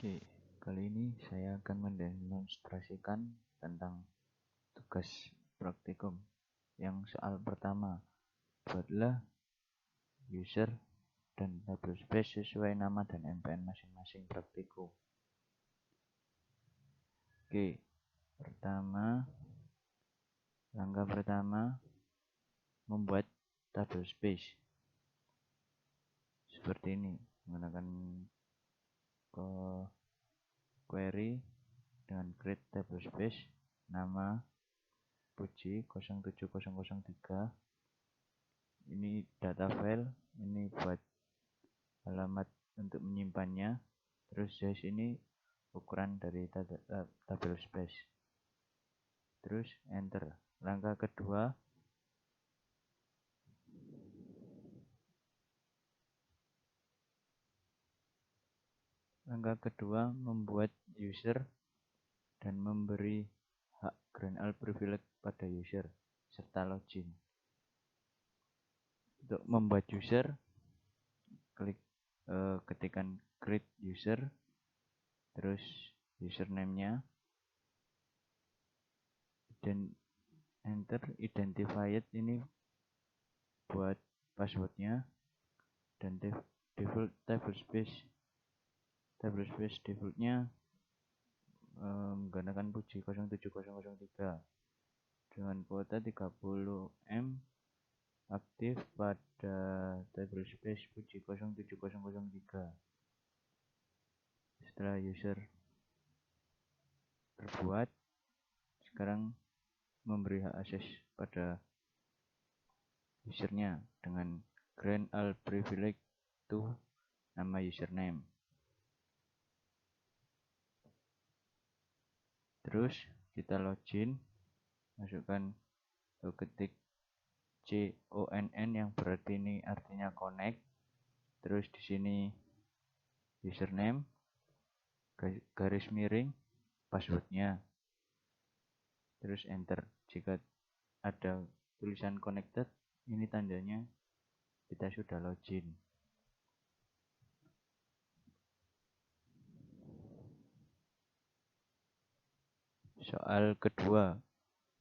Oke, kali ini saya akan mendemonstrasikan tentang tugas praktikum. Yang soal pertama, buatlah user dan table space sesuai nama dan MPN masing-masing praktikum. Oke, langkah pertama, membuat table space. Seperti ini, menggunakan query dengan create table space, nama Puji 07003. Ini data file, ini buat alamat untuk menyimpannya. Terus size ini ukuran dari table space. Terus enter. Langkah kedua membuat user dan memberi hak grant all privilege pada user serta login. Untuk membuat user, ketikkan create user, terus username-nya, dan enter. Identified ini buat passwordnya, dan default table space defaultnya menggunakan Puji 07003 dengan kuota 30M aktif pada table space Puji 07003. Setelah user terbuat, sekarang memberi hak akses pada usernya dengan grant all privilege to nama username. Terus kita login, masukkan ketik CONN yang berarti ini artinya connect. Terus di sini username garis miring passwordnya. Terus enter. Jika ada tulisan connected, ini tandanya kita sudah login. Soal kedua,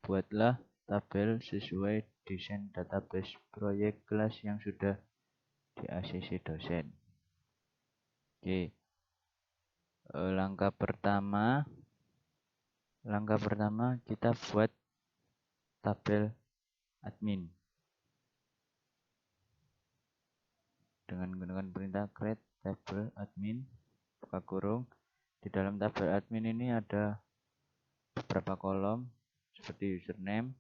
buatlah tabel sesuai desain database proyek kelas yang sudah di ACC dosen. Oke. Langkah pertama kita buat tabel admin dengan menggunakan perintah create table admin buka kurung. Di dalam tabel admin ini ada beberapa kolom seperti username,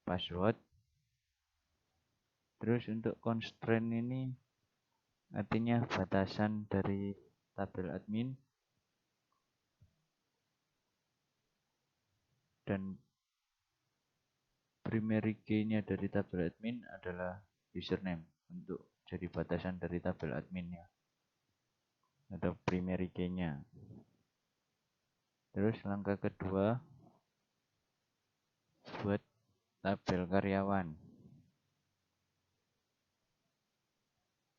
password. Terus untuk constraint ini artinya batasan dari tabel admin, dan primary key-nya dari tabel admin adalah username untuk jadi batasan dari tabel adminnya atau primary key-nya. Terus langkah kedua, buat tabel karyawan.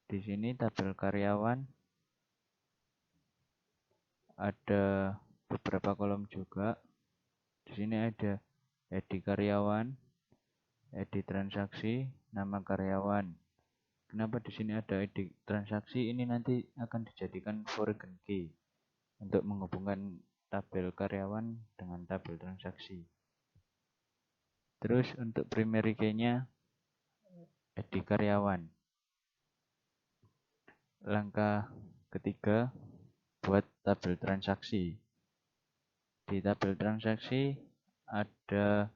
Di sini tabel karyawan ada beberapa kolom juga. Di sini ada ID karyawan, ID transaksi, nama karyawan. Kenapa di sini ada ID transaksi? Ini nanti akan dijadikan foreign key untuk menghubungkan tabel karyawan dengan tabel transaksi. Terus untuk primary key-nya ID karyawan. Langkah ketiga, buat tabel transaksi. Di tabel transaksi ada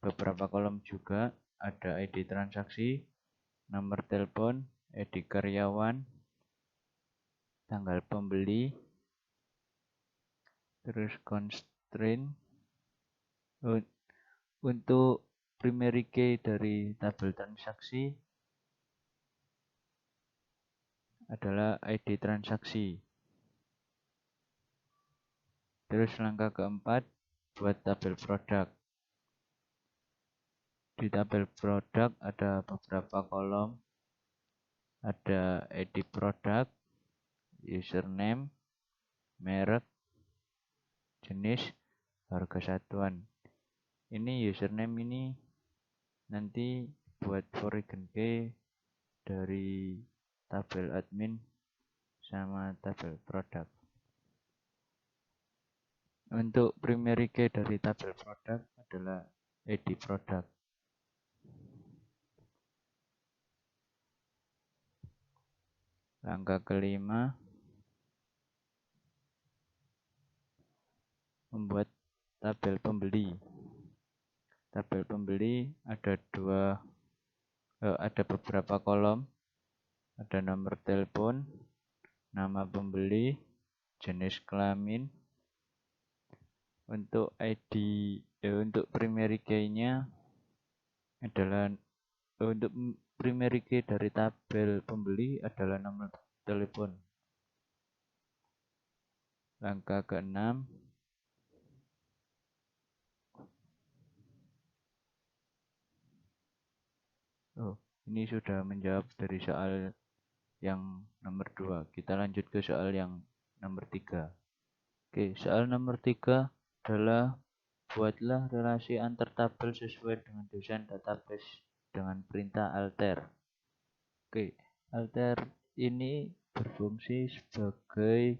beberapa kolom juga, ada ID transaksi, nomor telepon, ID karyawan, tanggal pembeli, terus constraint. Untuk primary key dari tabel transaksi adalah ID transaksi. Terus langkah keempat, buat tabel produk. Di tabel produk ada beberapa kolom, ada ID produk, username, merek, jenis, harga satuan. Ini username ini nanti buat foreign key dari tabel admin sama tabel produk. Untuk primary key dari tabel produk adalah ID produk. Langkah kelima, membuat tabel pembeli. Tabel pembeli ada beberapa kolom, ada nomor telepon, nama pembeli, jenis kelamin. Untuk untuk primary key-nya adalah untuk primary key dari tabel pembeli adalah nomor telepon. Langkah keenam, ini sudah menjawab dari soal yang nomor 2. Kita lanjut ke soal yang nomor 3. Oke, soal nomor 3 adalah buatlah relasi antar tabel sesuai dengan desain database dengan perintah alter. Oke, alter ini berfungsi sebagai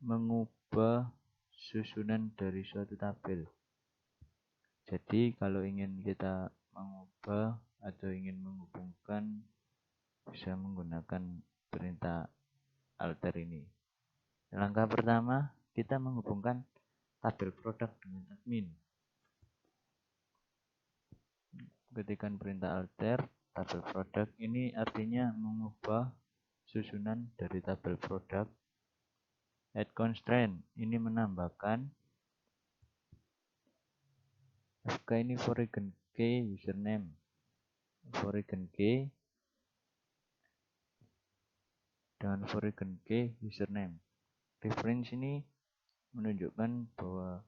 mengubah susunan dari suatu tabel. Jadi kalau ingin kita mengubah atau ingin menghubungkan, bisa menggunakan perintah alter ini. Langkah pertama, kita menghubungkan tabel produk dengan admin. Ketikkan perintah alter tabel produk, ini artinya mengubah susunan dari tabel produk. Add constraint, ini menambahkan. FK ini foreign key username. Foreign key dengan foreign key username. Reference ini menunjukkan bahwa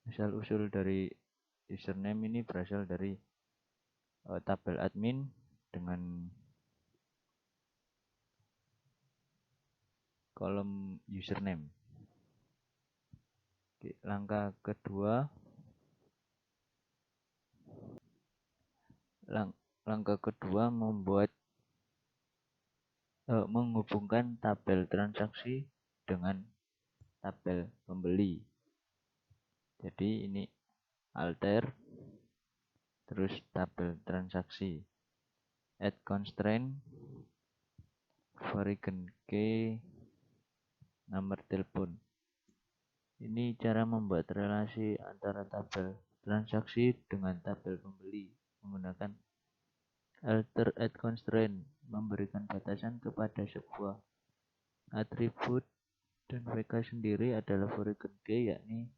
asal-usul dari username ini berasal dari tabel admin dengan kolom username. Oke, langkah kedua, menghubungkan tabel transaksi dengan tabel pembeli. Jadi ini alter terus tabel transaksi. Add constraint foreign key nomor telepon. Ini cara membuat relasi antara tabel transaksi dengan tabel pembeli menggunakan alter add constraint, memberikan batasan kepada sebuah atribut, dan VK sendiri adalah foreign key, yakni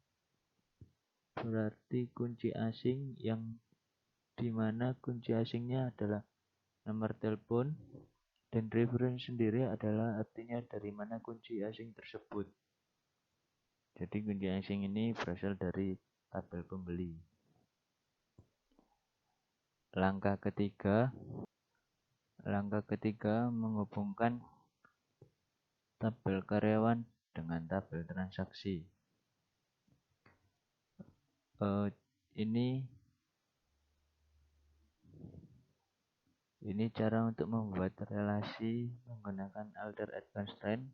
berarti kunci asing, yang dimana kunci asingnya adalah nomor telepon, dan reference sendiri adalah artinya dari mana kunci asing tersebut. Jadi kunci asing ini berasal dari tabel pembeli. Langkah ketiga menghubungkan tabel karyawan dengan tabel transaksi. Ini cara untuk membuat relasi menggunakan alter add constraint,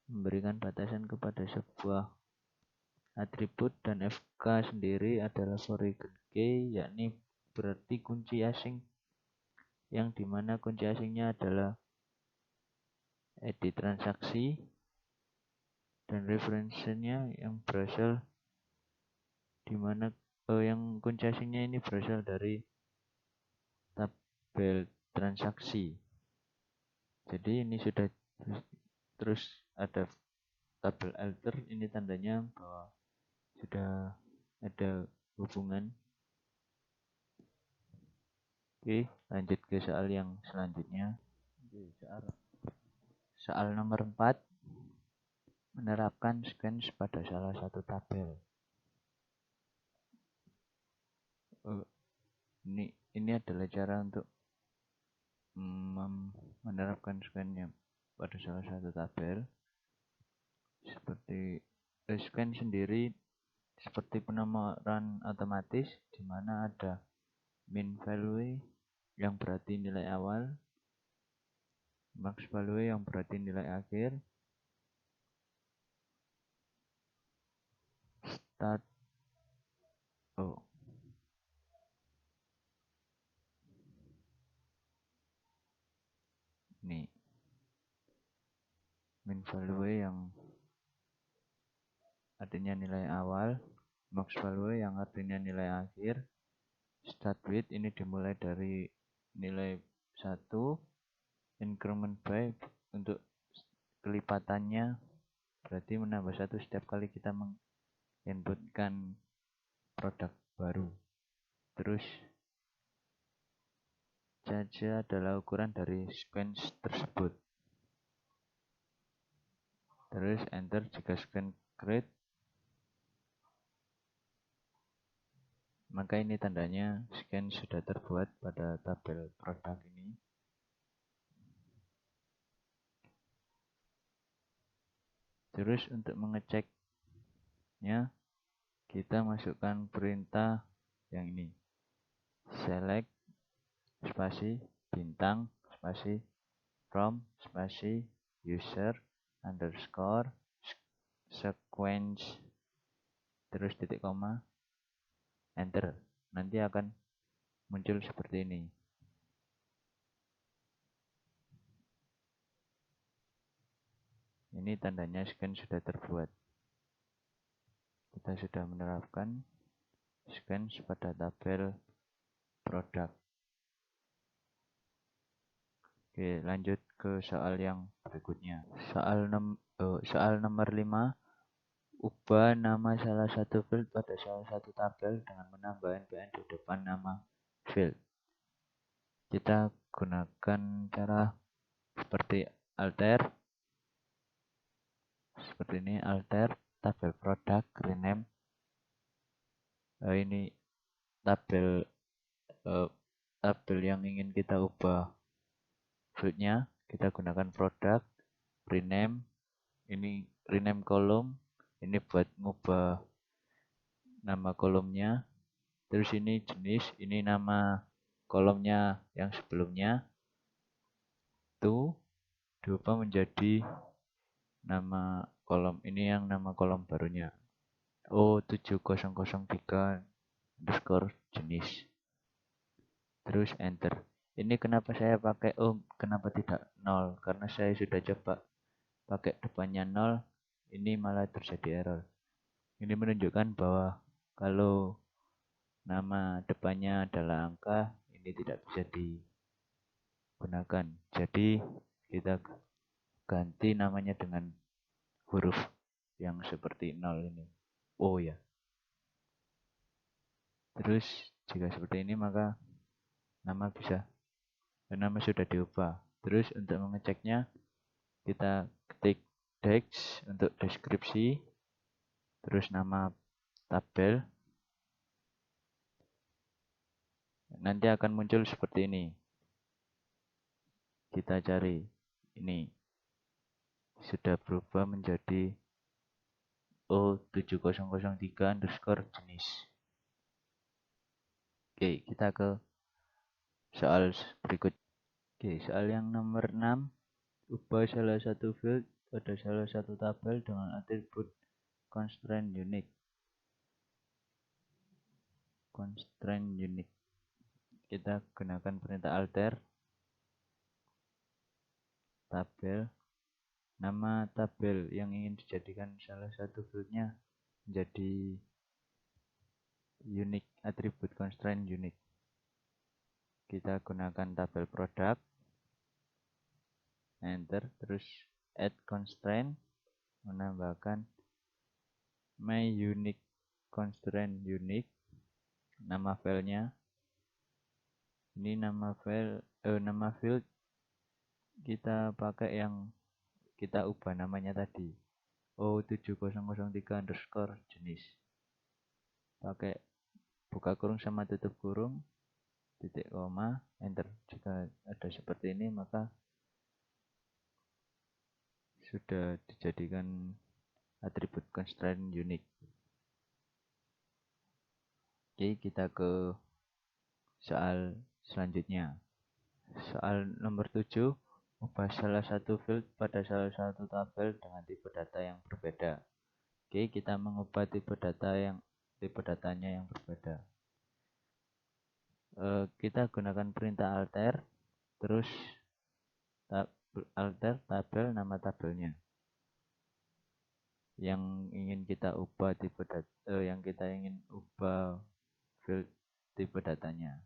memberikan batasan kepada sebuah atribut, dan FK sendiri adalah foreign key, yakni berarti kunci asing, yang dimana kunci asingnya adalah ID transaksi, dan referensinya yang berasal dimana yang kunci asingnya ini berasal dari tabel transaksi. Jadi ini sudah, terus ada tabel alter, ini tandanya bahwa sudah ada hubungan. Oke, lanjut ke soal yang selanjutnya. Soal nomor 4, menerapkan sequence pada salah satu tabel. Ini adalah cara untuk menerapkan sequence pada salah satu tabel. seperti scan sendiri seperti penomoran otomatis, di mana ada min value yang berarti nilai awal, max value yang berarti nilai akhir, start ini min value yang artinya nilai awal, max value yang artinya nilai akhir, start with ini dimulai dari nilai 1, increment by untuk kelipatannya berarti menambah 1 setiap kali kita menginputkan produk baru. Terus saja adalah ukuran dari sequence tersebut. Terus enter jika sequence create, maka ini tandanya scan sudah terbuat pada tabel produk ini. Terus untuk mengeceknya, kita masukkan perintah yang ini. Select spasi bintang spasi from spasi user underscore sequence terus titik koma enter. Nanti akan muncul seperti ini. Ini tandanya scan sudah terbuat. Kita sudah menerapkan scan pada tabel produk. Oke, lanjut ke soal yang berikutnya. Soal nomor 5. Ubah nama salah satu field pada salah satu tabel dengan menambah NPN di depan nama field. Kita gunakan cara seperti alter. Seperti ini, alter, tabel produk, rename. Ini tabel yang ingin kita ubah fieldnya, kita gunakan produk, rename. Ini rename kolom, ini buat ngubah nama kolomnya. Terus ini jenis, ini nama kolomnya yang sebelumnya. Itu diubah menjadi nama kolom, ini yang nama kolom barunya. O7003 underscore jenis. Terus enter. Ini kenapa saya pakai kenapa tidak 0? Karena saya sudah coba pakai depannya 0, ini malah terjadi error. Ini menunjukkan bahwa kalau nama depannya adalah angka, ini tidak bisa digunakan. Jadi kita ganti namanya dengan huruf yang seperti 0 ini. O ya. Terus jika seperti ini maka nama sudah diubah. Terus untuk mengeceknya kita ketik text untuk deskripsi, terus nama tabel, nanti akan muncul seperti ini. Kita cari ini, sudah berubah menjadi O7003 underscore jenis. Oke, kita ke soal berikut. Oke, soal yang nomor 6. Ubah salah satu field pada salah satu tabel dengan atribut constraint unique. Constraint unique. Kita gunakan perintah alter tabel. Nama tabel yang ingin dijadikan salah satu fieldnya menjadi unique, atribut constraint unique. Kita gunakan tabel produk, enter, terus add constraint, menambahkan my unique constraint unique, nama filenya. Ini nama field kita pakai yang kita ubah namanya tadi, O7003 underscore jenis. Pakai buka kurung sama tutup kurung, titik koma, enter. Jika ada seperti ini maka sudah dijadikan atribut constraint unique. Oke, kita ke soal selanjutnya. Soal nomor 7, ubah salah satu field pada salah satu tabel dengan tipe data yang berbeda. Oke, kita mengubah tipe datanya yang berbeda. Kita gunakan perintah alter, terus alter tabel nama tabelnya. Yang ingin kita ubah field tipe datanya.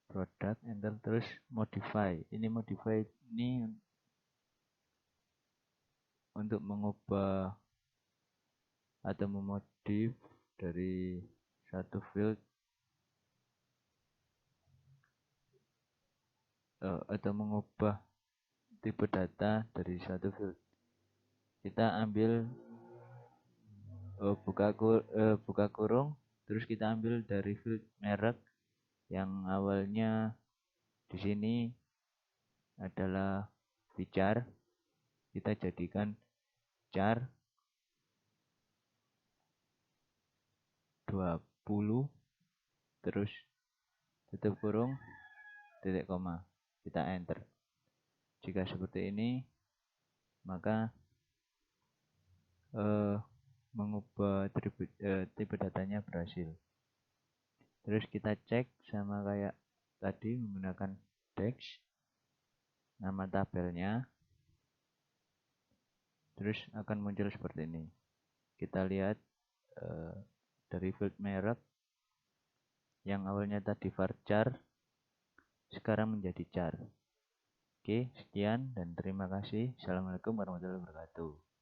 Product, enter, terus modify. Modify ini untuk mengubah atau memodif dari satu field atau mengubah tipe data dari satu field. Kita ambil buka kurung, terus kita ambil dari field merek yang awalnya di sini adalah char, kita jadikan char 20, terus tutup kurung, titik koma, kita enter. Jika seperti ini, maka mengubah tipe datanya berhasil. Terus kita cek sama kayak tadi menggunakan dex, nama tabelnya, terus akan muncul seperti ini. Kita lihat dari field merek yang awalnya tadi varchar sekarang menjadi char. Oke, sekian dan terima kasih. Assalamualaikum warahmatullahi wabarakatuh.